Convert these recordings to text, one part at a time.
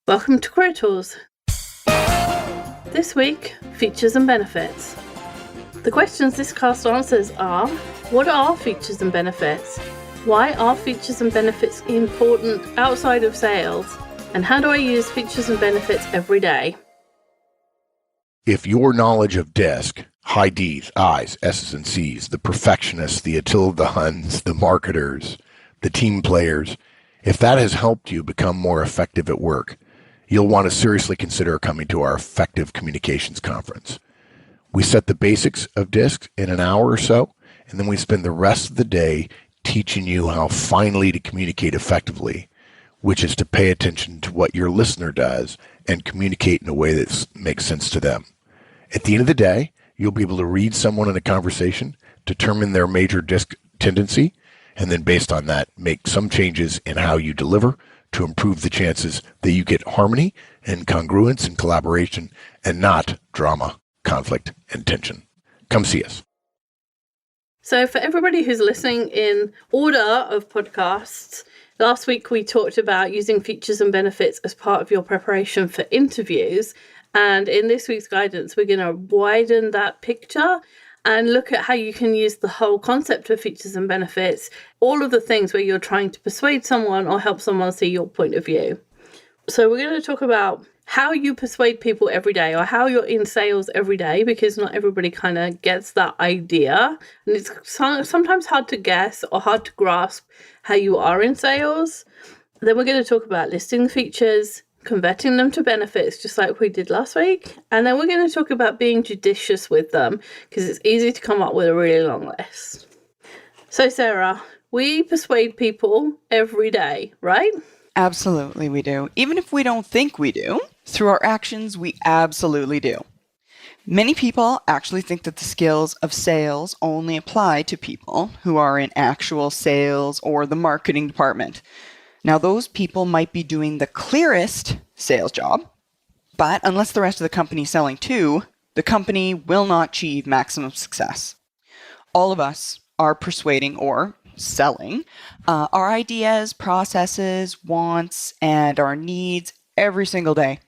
Welcome to Career Tools. This week, features and benefits. The questions this cast answers are: what are features and benefits? Why are features and benefits important outside of sales? And how do I use features and benefits every day? If your knowledge of DISC, high D's, I's, S's, and C's, the perfectionists, the Attila the Huns, the marketers, the team players, if that has helped you become more effective at work, you'll want to seriously consider coming to our Effective Communications Conference. We set the basics of DISC in an hour or so, and then we spend the rest of the day teaching you how finally to communicate effectively, which is to pay attention to what your listener does and communicate in a way that makes sense to them. At the end of the day, you'll be able to read someone in a conversation, determine their major DISC tendency, and then based on that, make some changes in how you deliver to improve the chances that you get harmony and congruence and collaboration and not drama, conflict, and tension. Come see us. So for everybody who's listening in order of podcasts, last week we talked about using features and benefits as part of your preparation for interviews. And in this week's guidance, we're going to widen that picture and look at how you can use the whole concept of features and benefits, all of the things where you're trying to persuade someone or help someone see your point of view. So we're going to talk about how you persuade people every day, or how you're in sales every day, because not everybody kind of gets that idea. And it's sometimes hard to guess or hard to grasp how you are in sales. Then we're going to talk about listing the features, converting them to benefits, just like we did last week. And then we're going to talk about being judicious with them, because it's easy to come up with a really long list. So Sarah, we persuade people every day, right? Absolutely we do. Even if we don't think we do, through our actions, we absolutely do. Many people actually think that the skills of sales only apply to people who are in actual sales or the marketing department. Now, those people might be doing the clearest sales job, but unless the rest of the company is selling too, the company will not achieve maximum success. All of us are persuading or selling our ideas, processes, wants, and our needs every single day.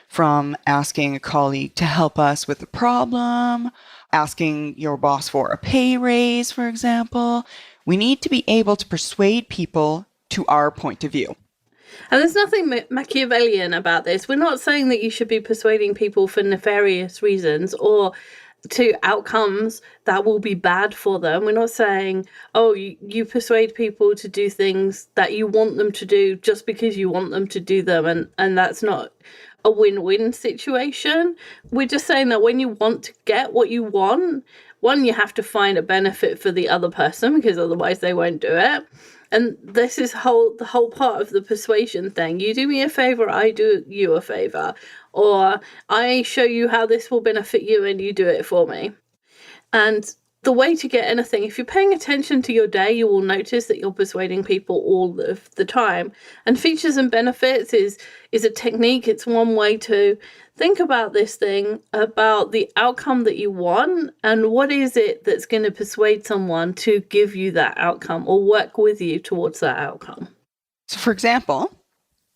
From asking a colleague to help us with a problem, asking your boss for a pay raise, for example. We need to be able to persuade people to our point of view. And there's nothing Machiavellian about this. We're not saying that you should be persuading people for nefarious reasons or to outcomes that will be bad for them. We're not saying, oh, you persuade people to do things that you want them to do just because you want them to do them. And that's not a win-win situation. We're just saying that when you want to get what you want, one, you have to find a benefit for the other person, because otherwise they won't do it. And this is the whole part of the persuasion thing. You do me a favor, I do you a favor. Or I show you how this will benefit you and you do it for me. And the way to get anything, if you're paying attention to your day, you will notice that you're persuading people all of the time. And features and benefits is a technique. It's one way to think about this thing, about the outcome that you want and what is it that's going to persuade someone to give you that outcome or work with you towards that outcome. So for example,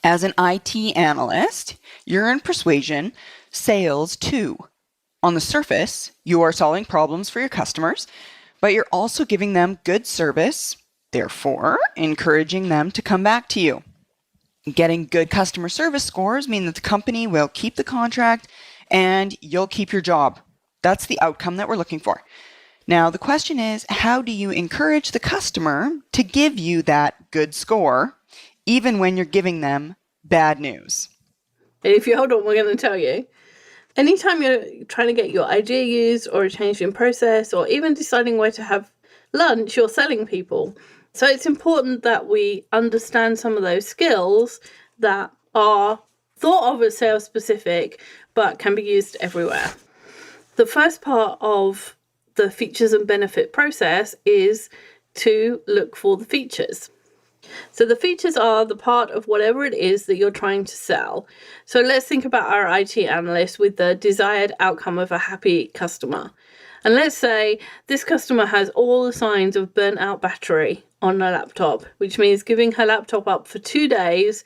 as an IT analyst, you're in persuasion sales too. On the surface, you are solving problems for your customers, but you're also giving them good service, therefore encouraging them to come back to you. Getting good customer service scores mean that the company will keep the contract and you'll keep your job. That's the outcome that we're looking for. Now, the question is, how do you encourage the customer to give you that good score, even when you're giving them bad news? And if you hold on, we're going to tell you. Anytime you're trying to get your idea used or a change in process or even deciding where to have lunch, you're selling people. So it's important that we understand some of those skills that are thought of as sales specific, but can be used everywhere. The first part of the features and benefit process is to look for the features. So the features are the part of whatever it is that you're trying to sell. So let's think about our IT analyst with the desired outcome of a happy customer. And let's say this customer has all the signs of burnt out battery on her laptop, which means giving her laptop up for 2 days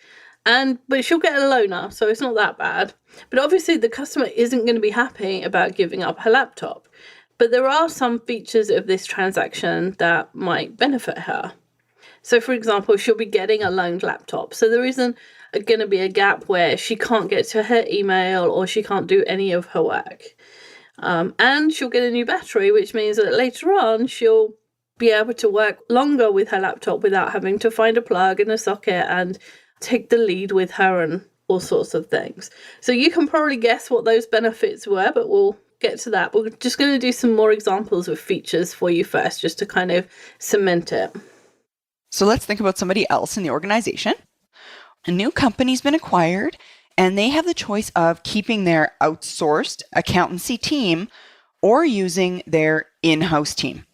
But she'll get a loaner, so it's not that bad. But obviously the customer isn't going to be happy about giving up her laptop. But there are some features of this transaction that might benefit her. So for example, she'll be getting a loaned laptop. So there isn't going to be a gap where she can't get to her email or she can't do any of her work. And she'll get a new battery, which means that later on she'll be able to work longer with her laptop without having to find a plug and a socket and take the lead with her and all sorts of things. So you can probably guess what those benefits were, but we'll get to that. We're just going to do some more examples of features for you first, just to kind of cement it. So let's think about somebody else in the organization. A new company's been acquired, and they have the choice of keeping their outsourced accountancy team or using their in-house team.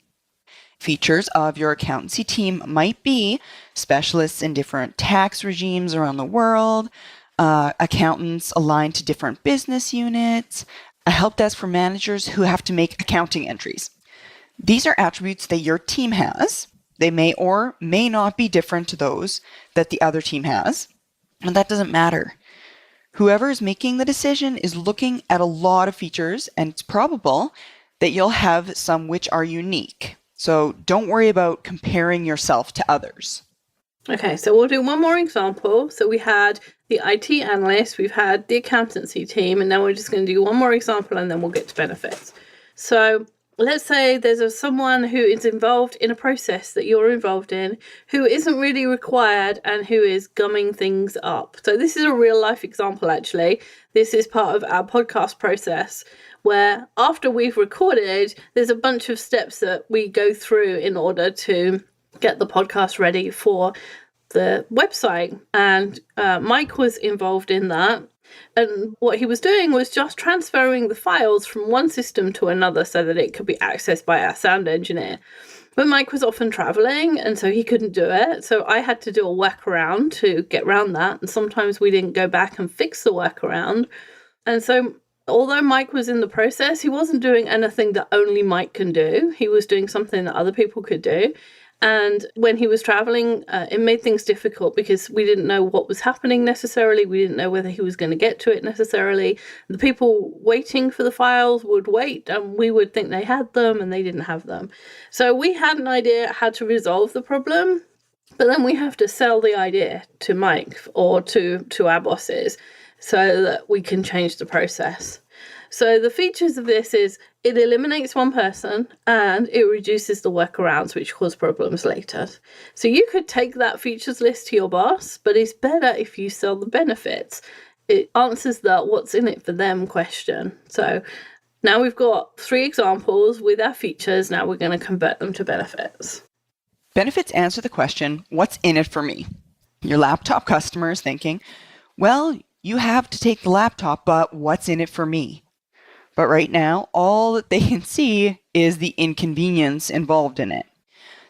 Features of your accountancy team might be specialists in different tax regimes around the world, accountants aligned to different business units, a help desk for managers who have to make accounting entries. These are attributes that your team has. They may or may not be different to those that the other team has, and that doesn't matter. Whoever is making the decision is looking at a lot of features, and it's probable that you'll have some which are unique. So don't worry about comparing yourself to others. Okay, so we'll do one more example. So we had the IT analyst, we've had the accountancy team, and now we're just going to do one more example and then we'll get to benefits. So let's say there's someone who is involved in a process that you're involved in who isn't really required and who is gumming things up. So this is a real life example, actually. This is part of our podcast process where after we've recorded, there's a bunch of steps that we go through in order to get the podcast ready for the website. And Mike was involved in that. And what he was doing was just transferring the files from one system to another so that it could be accessed by our sound engineer. But Mike was often traveling, and so he couldn't do it. So I had to do a workaround to get around that. And sometimes we didn't go back and fix the workaround. And so although Mike was in the process, he wasn't doing anything that only Mike can do. He was doing something that other people could do. And when he was traveling, it made things difficult because we didn't know what was happening necessarily. We didn't know whether he was going to get to it necessarily. The people waiting for the files would wait, and we would think they had them and they didn't have them. So we had an idea how to resolve the problem, but then we have to sell the idea to Mike or to our bosses so that we can change the process. So the features of this is it eliminates one person and it reduces the workarounds which cause problems later. So you could take that features list to your boss, but it's better if you sell the benefits. It answers the what's in it for them question. So now we've got 3 examples with our features. Now we're going to convert them to benefits. Benefits answer the question, what's in it for me? Your laptop customer is thinking, well, you have to take the laptop, but what's in it for me? But right now, all that they can see is the inconvenience involved in it.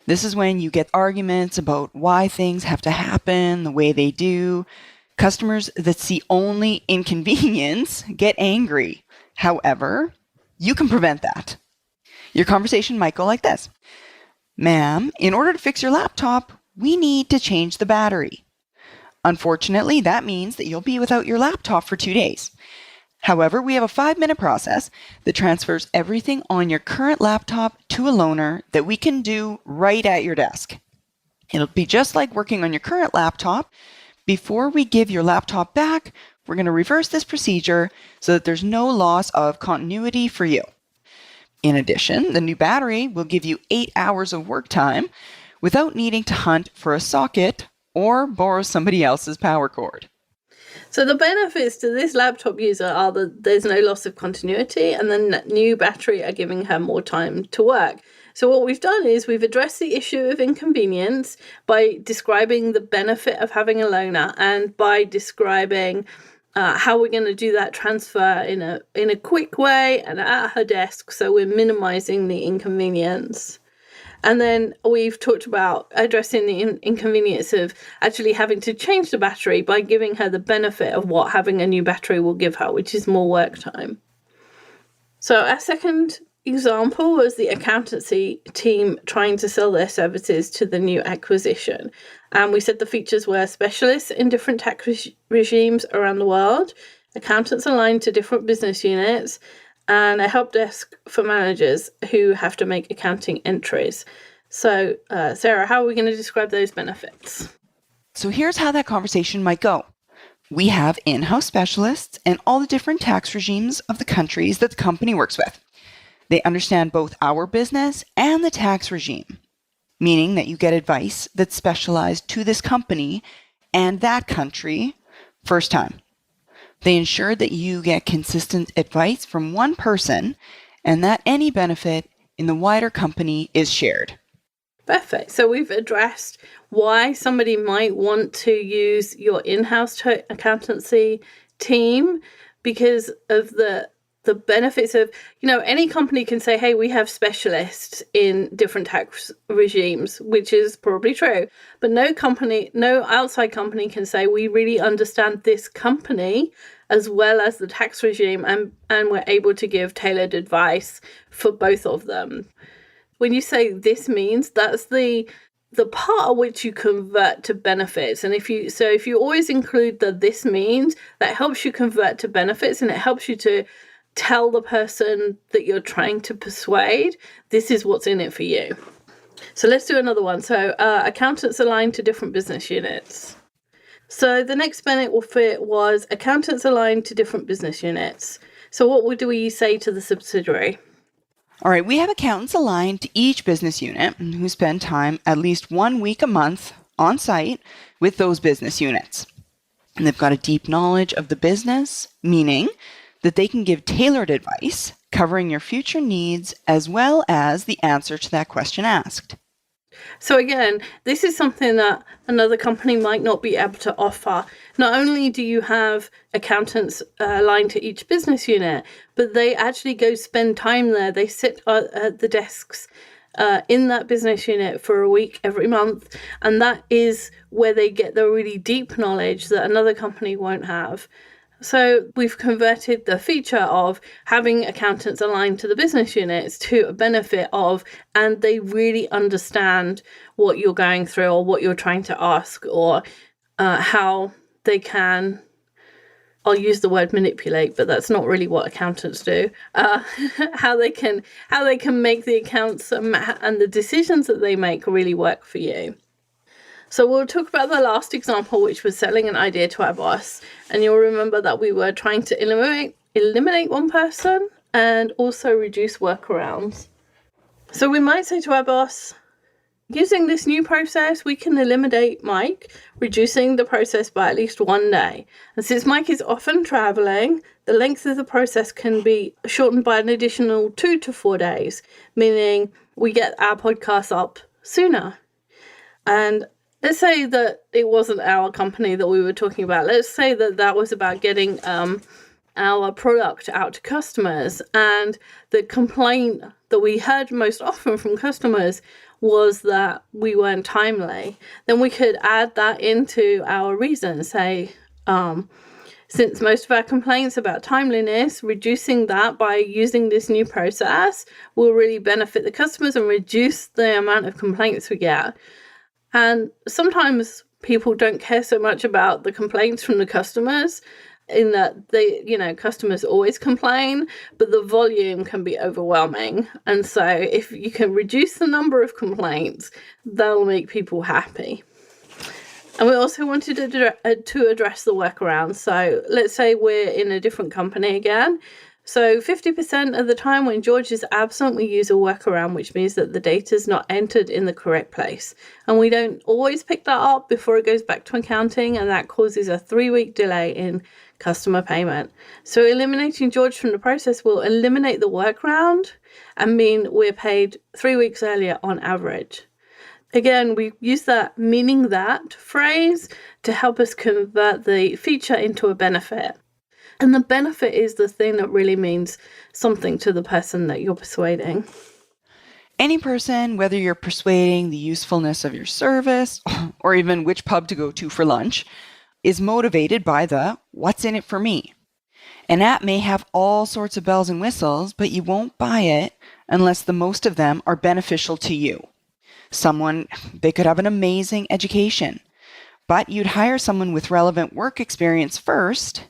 This is when you get arguments about why things have to happen the way they do. Customers that see only inconvenience get angry. However, you can prevent that. Your conversation might go like this. Ma'am, in order to fix your laptop, we need to change the battery. Unfortunately, that means that you'll be without your laptop for 2 days. However, we have a 5-minute process that transfers everything on your current laptop to a loaner that we can do right at your desk. It'll be just like working on your current laptop. Before we give your laptop back, we're going to reverse this procedure so that there's no loss of continuity for you. In addition, the new battery will give you 8 hours of work time without needing to hunt for a socket or borrow somebody else's power cord. So the benefits to this laptop user are that there's no loss of continuity and the new battery are giving her more time to work. So what we've done is we've addressed the issue of inconvenience by describing the benefit of having a loaner and by describing how we're going to do that transfer in a quick way and at her desk so we're minimizing the inconvenience. And then we've talked about addressing the inconvenience of actually having to change the battery by giving her the benefit of what having a new battery will give her, which is more work time. So our second example was the accountancy team trying to sell their services to the new acquisition. And we said the features were specialists in different tax regimes around the world, accountants aligned to different business units, and a help desk for managers who have to make accounting entries. So, Sarah, how are we going to describe those benefits? So here's how that conversation might go. We have in-house specialists in all the different tax regimes of the countries that the company works with. They understand both our business and the tax regime, meaning that you get advice that's specialized to this company and that country first time. They ensure that you get consistent advice from one person and that any benefit in the wider company is shared. Perfect. So we've addressed why somebody might want to use your in-house accountancy team because of the benefits of, any company can say, hey, we have specialists in different tax regimes, which is probably true. But no outside company can say, we really understand this company as well as the tax regime, and we're able to give tailored advice for both of them. When you say this means, that's the part at which you convert to benefits. And if you always include the this means, that helps you convert to benefits, and it helps you to tell the person that you're trying to persuade, this is what's in it for you. So let's do another one. So accountants aligned to different business units. So the next benefit was accountants aligned to different business units. So what do we say to the subsidiary? All right, we have accountants aligned to each business unit who spend time at least 1 week a month on site with those business units. And they've got a deep knowledge of the business, meaning that they can give tailored advice covering your future needs as well as the answer to that question asked. So again, this is something that another company might not be able to offer. Not only do you have accountants aligned to each business unit, but they actually go spend time there. They sit at the desks in that business unit for a week every month. And that is where they get the really deep knowledge that another company won't have. So we've converted the feature of having accountants aligned to the business units to a benefit of, and they really understand what you're going through or what you're trying to ask, or how they can, I'll use the word manipulate, but that's not really what accountants do, how they can make the accounts and the decisions that they make really work for you. So we'll talk about the last example, which was selling an idea to our boss. And you'll remember that we were trying to eliminate one person and also reduce workarounds. So we might say to our boss, using this new process, we can eliminate Mike, reducing the process by at least 1 day. And since Mike is often traveling, the length of the process can be shortened by an additional 2 to 4 days, meaning we get our podcast up sooner. And let's say that it wasn't our company that we were talking about. Let's say that was about getting our product out to customers. And the complaint that we heard most often from customers was that we weren't timely. Then we could add that into our reason. Say, since most of our complaints about timeliness, reducing that by using this new process will really benefit the customers and reduce the amount of complaints we get. And sometimes people don't care so much about the complaints from the customers, in that customers always complain, but the volume can be overwhelming. And so if you can reduce the number of complaints, that'll make people happy. And we also wanted to address the workaround. So let's say we're in a different company again. So 50% of the time when George is absent, we use a workaround, which means that the data is not entered in the correct place. And we don't always pick that up before it goes back to accounting, and that causes a 3-week delay in customer payment. So eliminating George from the process will eliminate the workaround and mean we're paid 3 weeks earlier on average. Again, we use that meaning that phrase to help us convert the feature into a benefit. And the benefit is the thing that really means something to the person that you're persuading. Any person, whether you're persuading the usefulness of your service or even which pub to go to for lunch, is motivated by the what's in it for me. An app may have all sorts of bells and whistles, but you won't buy it unless the most of them are beneficial to you. They could have an amazing education, but you'd hire someone with relevant work experience first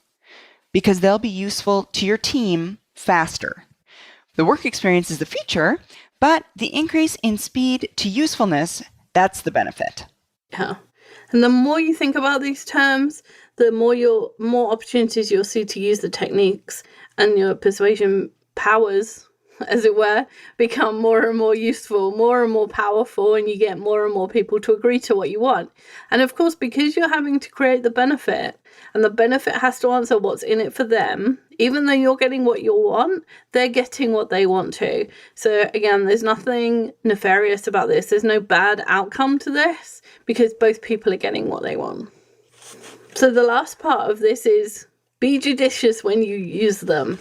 because they'll be useful to your team faster. The work experience is the feature, but the increase in speed to usefulness, that's the benefit. Yeah. And the more you think about these terms, the more opportunities you'll see to use the techniques, and your persuasion powers, as it were, become more and more useful, more and more powerful, and you get more and more people to agree to what you want. And of course, because you're having to create the benefit, and the benefit has to answer what's in it for them, even though you're getting what you want, they're getting what they want to. So again, there's nothing nefarious about this. There's no bad outcome to this, because both people are getting what they want. So the last part of this is be judicious when you use them.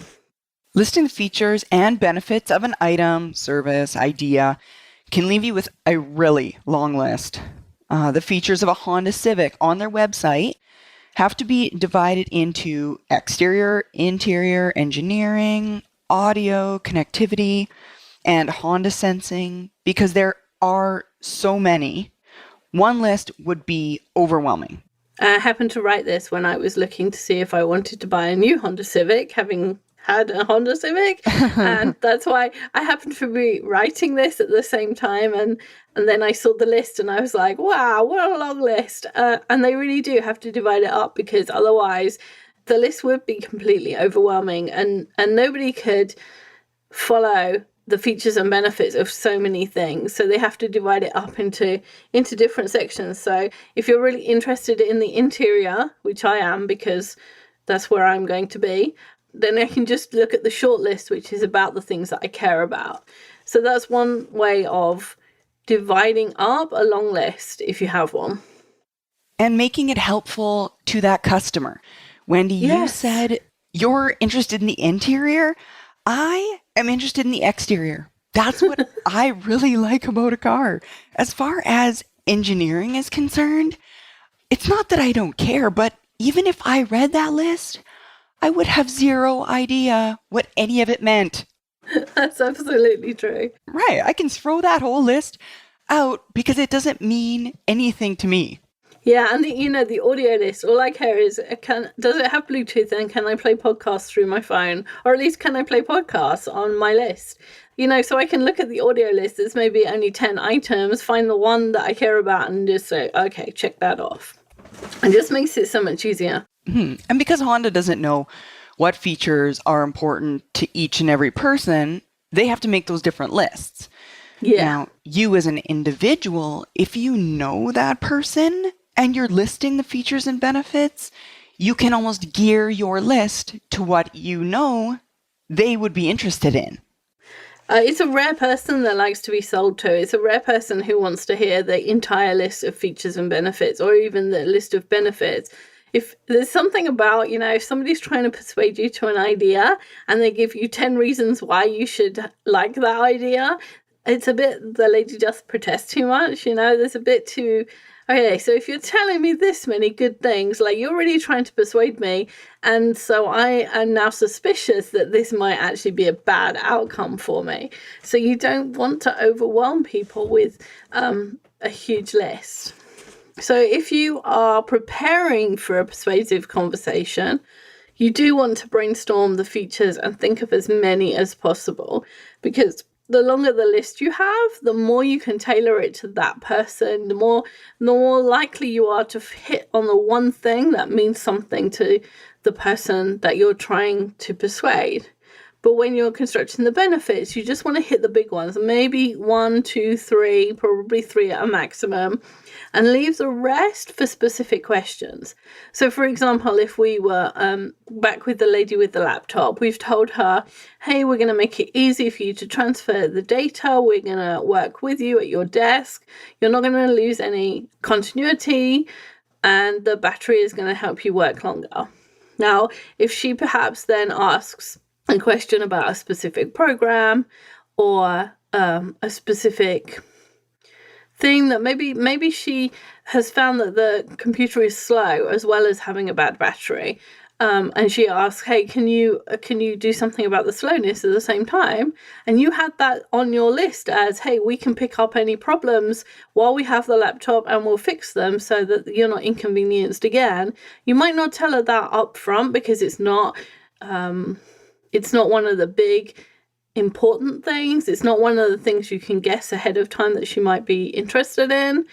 Listing the features and benefits of an item, service, idea can leave you with a really long list. The features of a Honda Civic on their website have to be divided into exterior, interior, engineering, audio, connectivity, and Honda sensing, because there are so many. One list would be overwhelming. I happened to write this when I was looking to see if I wanted to buy a new Honda Civic, having had a Honda Civic, and that's why I happened to be writing this at the same time, and then I saw the list and I was like, wow, what a long list. And they really do have to divide it up, because otherwise the list would be completely overwhelming, and nobody could follow the features and benefits of so many things. So they have to divide it up into different sections. So if you're really interested in the interior, which I am, because that's where I'm going to be, then I can just look at the short list, which is about the things that I care about. So that's one way of dividing up a long list, if you have one. And making it helpful to that customer. Wendy, Yes. You said you're interested in the interior. I am interested in the exterior. That's what I really like about a car. As far as engineering is concerned, it's not that I don't care, but even if I read that list, I would have zero idea what any of it meant. That's absolutely true. Right. I can throw that whole list out because it doesn't mean anything to me. Yeah, and the audio list, all I care is, does it have Bluetooth, and can I play podcasts through my phone? Or at least can I play podcasts on my list? So I can look at the audio list. There's maybe only 10 items, find the one that I care about and just say, okay, check that off. It just makes it so much easier. Mm-hmm. And because Honda doesn't know what features are important to each and every person, they have to make those different lists. Yeah. Now, you as an individual, if you know that person and you're listing the features and benefits, you can almost gear your list to what you know they would be interested in. It's a rare person that likes to be sold to. It's a rare person who wants to hear the entire list of features and benefits, or even the list of benefits. If there's something about, if somebody's trying to persuade you to an idea and they give you 10 reasons why you should like that idea, it's a bit, the lady just protests too much, there's a bit too, okay, so if you're telling me this many good things, like you're really trying to persuade me, and so I am now suspicious that this might actually be a bad outcome for me. So you don't want to overwhelm people with a huge list. So if you are preparing for a persuasive conversation, you do want to brainstorm the features and think of as many as possible, because the longer the list you have, the more you can tailor it to that person, the more likely you are to hit on the one thing that means something to the person that you're trying to persuade. But when you're constructing the benefits, you just want to hit the big ones, maybe 1, 2, 3, probably 3 at a maximum, and leave the rest for specific questions. So for example, if we were back with the lady with the laptop, we've told her, hey, we're going to make it easy for you to transfer the data. We're going to work with you at your desk. You're not going to lose any continuity, and the battery is going to help you work longer. Now, if she perhaps then asks a question about a specific program or a specific thing that maybe she has found that the computer is slow as well as having a bad battery, and she asks, hey, can you do something about the slowness at the same time? And you had that on your list as, hey, we can pick up any problems while we have the laptop and we'll fix them so that you're not inconvenienced again. You might not tell her that up front because it's not one of the big important things. It's not one of the things you can guess ahead of time that she might be interested in.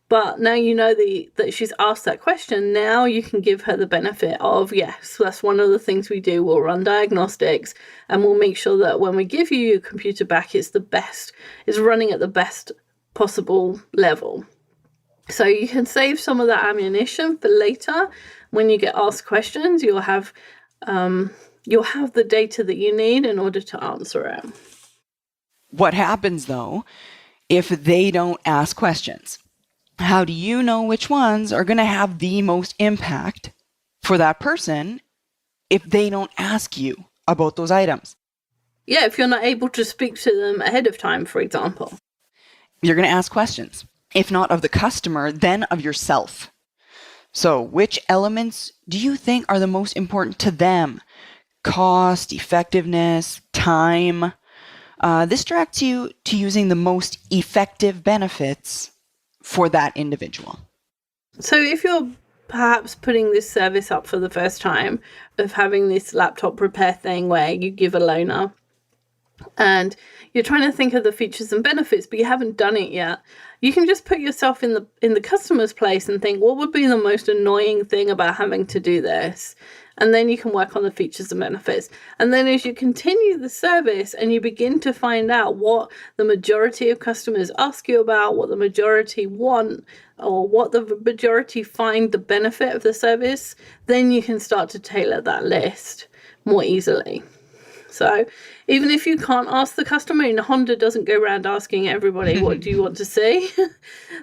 But now you know that she's asked that question. Now you can give her the benefit of, yes, that's one of the things we do. We'll run diagnostics and we'll make sure that when we give you your computer back, it's running at the best possible level. So you can save some of that ammunition for later. When you get asked questions, you'll have the data that you need in order to answer it. What happens, though, if they don't ask questions? How do you know which ones are going to have the most impact for that person if they don't ask you about those items? Yeah, if you're not able to speak to them ahead of time, for example. You're going to ask questions, if not of the customer, then of yourself. So which elements do you think are the most important to them? Cost, effectiveness, time. This directs you to using the most effective benefits for that individual. So if you're perhaps putting this service up for the first time of having this laptop repair thing where you give a loaner and you're trying to think of the features and benefits, but you haven't done it yet, you can just put yourself in the customer's place and think, what would be the most annoying thing about having to do this? And then you can work on the features and benefits. And then as you continue the service and you begin to find out what the majority of customers ask you about, what the majority want, or what the majority find the benefit of the service, then you can start to tailor that list more easily. So even if you can't ask the customer, and Honda doesn't go around asking everybody, what do you want to see?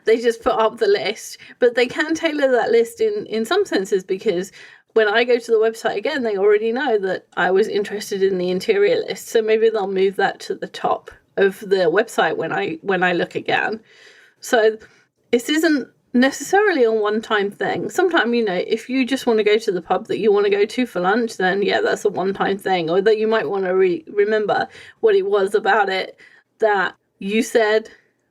They just put up the list. But they can tailor that list in some senses, because when I go to the website again, they already know that I was interested in the interior list. So maybe they'll move that to the top of the website when I look again. So this isn't necessarily a one-time thing. Sometimes, if you just want to go to the pub that you want to go to for lunch, then yeah, that's a one-time thing. Or that you might want to remember what it was about it that you said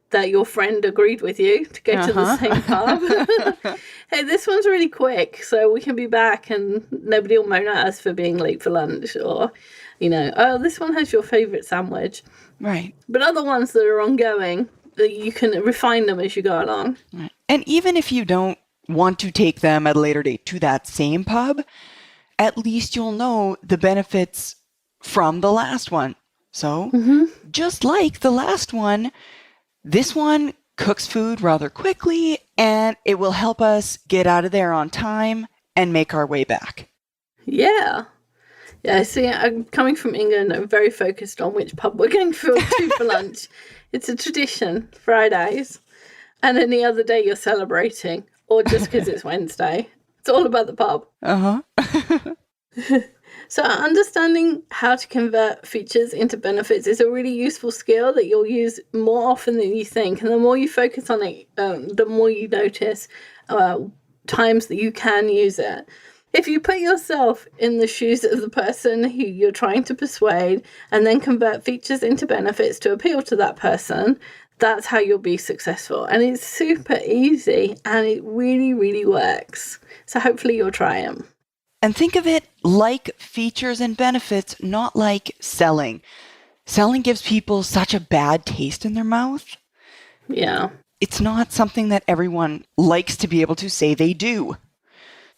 that your friend agreed with you to go to the same pub. Hey, this one's really quick, so we can be back and nobody will moan at us for being late for lunch. Or, oh, this one has your favourite sandwich. Right. But other ones that are ongoing, that you can refine them as you go along. Right. And even if you don't want to take them at a later date to that same pub, at least you'll know the benefits from the last one. So, just like the last one, this one cooks food rather quickly, and it will help us get out of there on time and make our way back. Yeah. Yeah, see, I'm coming from England. I'm very focused on which pub we're going to for lunch. It's a tradition, Fridays. And any other day you're celebrating, or just because it's Wednesday. It's all about the pub. So understanding how to convert features into benefits is a really useful skill that you'll use more often than you think. And the more you focus on it, the more you notice times that you can use it. If you put yourself in the shoes of the person who you're trying to persuade and then convert features into benefits to appeal to that person, that's how you'll be successful. And it's super easy and it really, really works. So hopefully you'll try them. And think of it like features and benefits, not like selling. Selling gives people such a bad taste in their mouth. Yeah. It's not something that everyone likes to be able to say they do.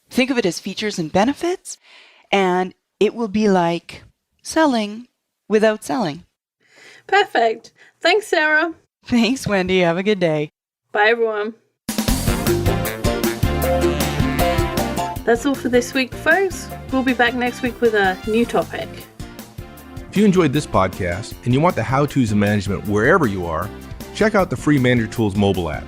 Think of it as features and benefits, and it will be like selling without selling. Perfect. Thanks, Sarah. Thanks, Wendy. Have a good day. Bye, everyone. That's all for this week, folks. We'll be back next week with a new topic. If you enjoyed this podcast and you want the how-tos of management wherever you are, check out the free Manager Tools mobile app.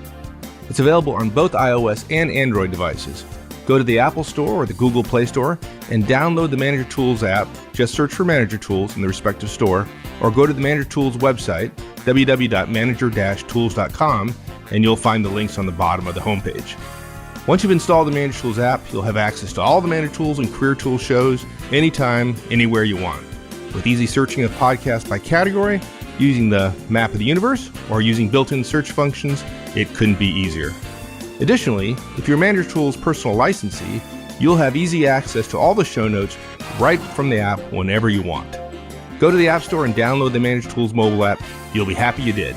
It's available on both iOS and Android devices. Go to the Apple Store or the Google Play Store and download the Manager Tools app. Just search for Manager Tools in the respective store, or go to the Manager Tools website, www.manager-tools.com, and you'll find the links on the bottom of the homepage. Once you've installed the Manager Tools app, you'll have access to all the Manager Tools and Career Tools shows anytime, anywhere you want. With easy searching of podcasts by category, using the map of the universe, or using built-in search functions, it couldn't be easier. Additionally, if you're Manager Tools personal licensee, you'll have easy access to all the show notes right from the app whenever you want. Go to the App Store and download the Manager Tools mobile app. You'll be happy you did.